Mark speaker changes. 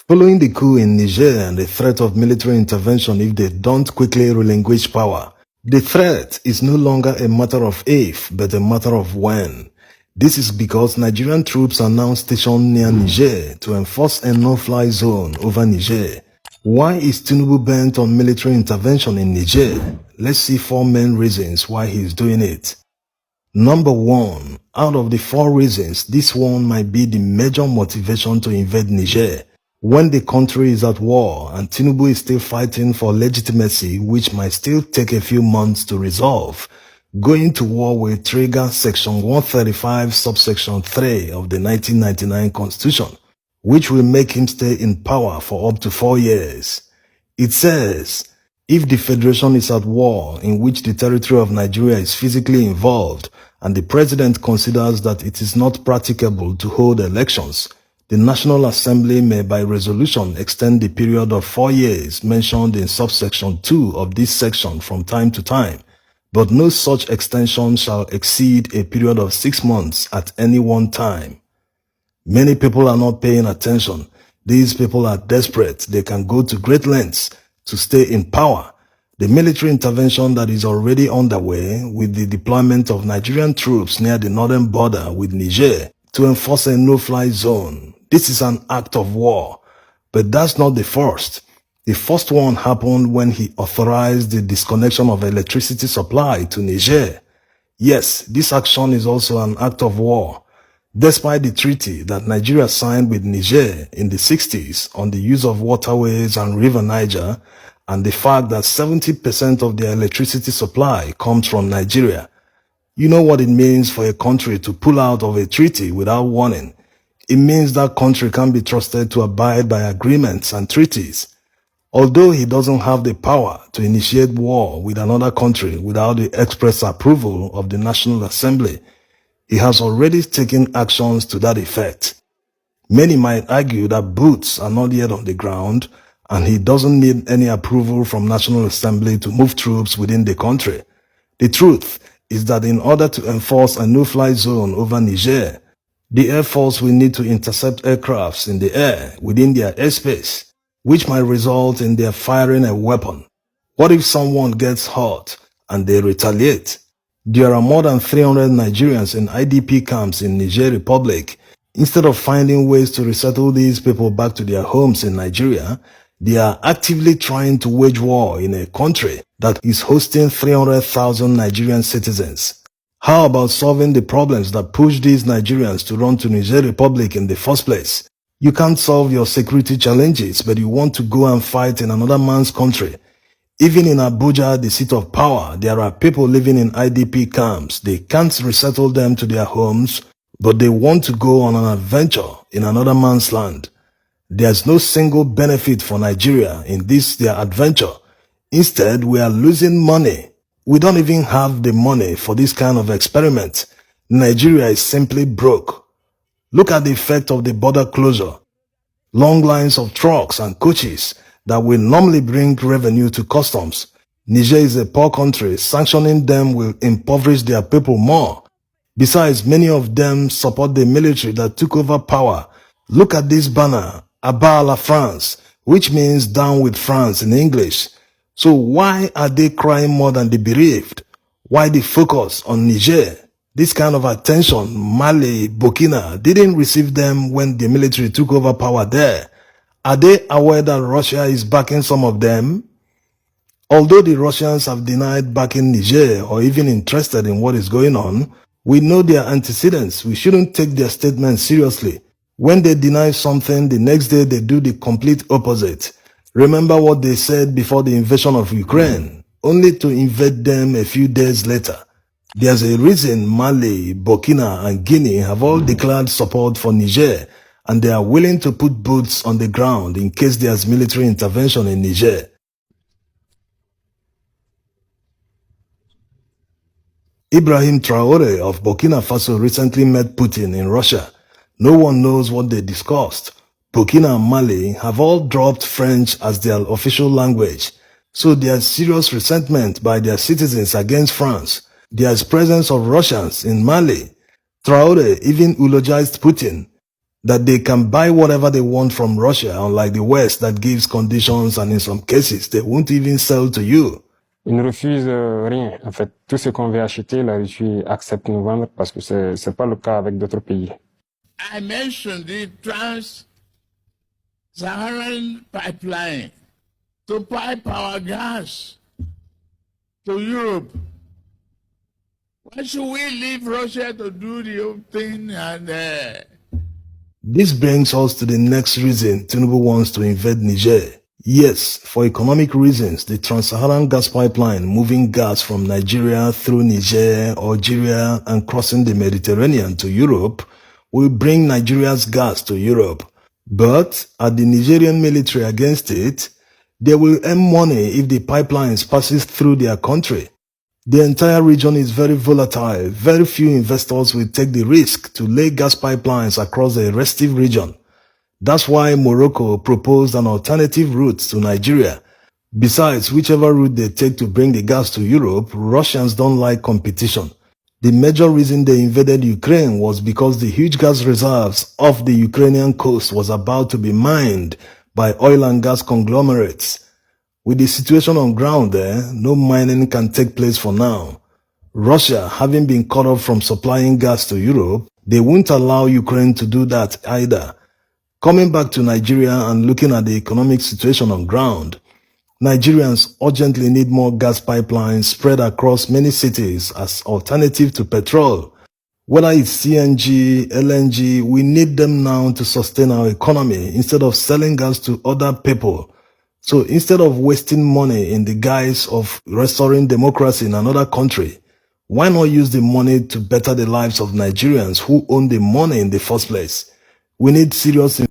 Speaker 1: Following the coup in Niger and the threat of military intervention if they don't quickly relinquish power, the threat is no longer a matter of if, but a matter of when. This is because Nigerian troops are now stationed near Niger to enforce a no-fly zone over Niger. Why is Tinubu bent on military intervention in Niger? Let's see 4 main reasons why he is doing it. Number 1. Out of the 4 reasons, this one might be the major motivation to invade Niger. When the country is at war and Tinubu is still fighting for legitimacy, which might still take a few months to resolve, going to war will trigger Section 135 subsection 3 of the 1999 Constitution, which will make him stay in power for up to 4 years. It says, if the Federation is at war in which the territory of Nigeria is physically involved and the President considers that it is not practicable to hold elections, the National Assembly may by resolution extend the period of 4 years mentioned in subsection 2 of this section from time to time, but no such extension shall exceed a period of 6 months at any one time. Many people are not paying attention. These people are desperate. They can go to great lengths to stay in power. The military intervention that is already underway with the deployment of Nigerian troops near the northern border with Niger to enforce a no-fly zone. This is an act of war, but that's not the first. The first one happened when he authorized the disconnection of electricity supply to Niger. Yes, this action is also an act of war. Despite the treaty that Nigeria signed with Niger in the 60s on the use of waterways and River Niger, and the fact that 70% of their electricity supply comes from Nigeria, you know what it means for a country to pull out of a treaty without warning. It means that country can't be trusted to abide by agreements and treaties. Although he doesn't have the power to initiate war with another country without the express approval of the National Assembly, he has already taken actions to that effect. Many might argue that boots are not yet on the ground and he doesn't need any approval from National Assembly to move troops within the country. The truth is that in order to enforce a no-fly zone over Niger, the Air Force will need to intercept aircrafts in the air within their airspace, which might result in their firing a weapon. What if someone gets hurt and they retaliate? There are more than 300 Nigerians in IDP camps in Niger Republic. Instead of finding ways to resettle these people back to their homes in Nigeria, they are actively trying to wage war in a country that is hosting 300,000 Nigerian citizens. How about solving the problems that push these Nigerians to run to Niger Republic in the first place? You can't solve your security challenges, but you want to go and fight in another man's country. Even in Abuja, the seat of power, there are people living in IDP camps. They can't resettle them to their homes, but they want to go on an adventure in another man's land. There's no single benefit for Nigeria in this their adventure. Instead, we are losing money. We don't even have the money for this kind of experiment. Nigeria is simply broke. Look at the effect of the border closure. Long lines of trucks and coaches that will normally bring revenue to customs. Niger is a poor country. Sanctioning them will impoverish their people more. Besides, many of them support the military that took over power. Look at this banner, Abat la France, which means down with France in English. So why are they crying more than the bereaved? Why the focus on Niger? This kind of attention, Mali, Burkina, didn't receive them when the military took over power there. Are they aware that Russia is backing some of them? Although the Russians have denied backing Niger or even interested in what is going on, we know their antecedents. We shouldn't take their statements seriously. When they deny something, the next day they do the complete opposite. Remember what they said before the invasion of Ukraine, only to invade them a few days later. There's a reason Mali, Burkina, and Guinea have all declared support for Niger, and they are willing to put boots on the ground in case there's military intervention in Niger. Ibrahim Traore of Burkina Faso recently met Putin in Russia. No one knows what they discussed. Burkina and Mali have all dropped French as their official language, so there's serious resentment by their citizens against France. There's presence of Russians in Mali. Traore even eulogized Putin. that they can buy whatever they want from Russia, unlike the West that gives conditions and in some cases, they won't even sell to you.
Speaker 2: Ils ne refusent rien. En fait, tout ce qu'on veut acheter, la Russie accepte nous vendre parce que c'est pas le cas avec d'autres pays.
Speaker 3: I mentioned the Trans-Saharan pipeline to pipe our gas to Europe. Why should we leave Russia to do the whole thing? And
Speaker 1: This brings us to the next reason Tinubu wants to invade Niger. Yes, for economic reasons, the Trans-Saharan gas pipeline moving gas from Nigeria through Niger, Algeria, and crossing the Mediterranean to Europe will bring Nigeria's gas to Europe. But are the Nigerian military against it? They will earn money if the pipelines passes through their country. The entire region is very volatile. Very few investors will take the risk to lay gas pipelines across the restive region. That's why Morocco proposed an alternative route to Nigeria. Besides, whichever route they take to bring the gas to Europe, Russians don't like competition. The major reason they invaded Ukraine was because the huge gas reserves off the Ukrainian coast was about to be mined by oil and gas conglomerates. With the situation on ground there, no mining can take place for now. Russia, having been cut off from supplying gas to Europe, they won't allow Ukraine to do that either. Coming back to Nigeria and looking at the economic situation on ground, Nigerians urgently need more gas pipelines spread across many cities as alternative to petrol. Whether it's CNG, LNG, we need them now to sustain our economy instead of selling gas to other people. So instead of wasting money in the guise of restoring democracy in another country, why not use the money to better the lives of Nigerians who own the money in the first place? We need serious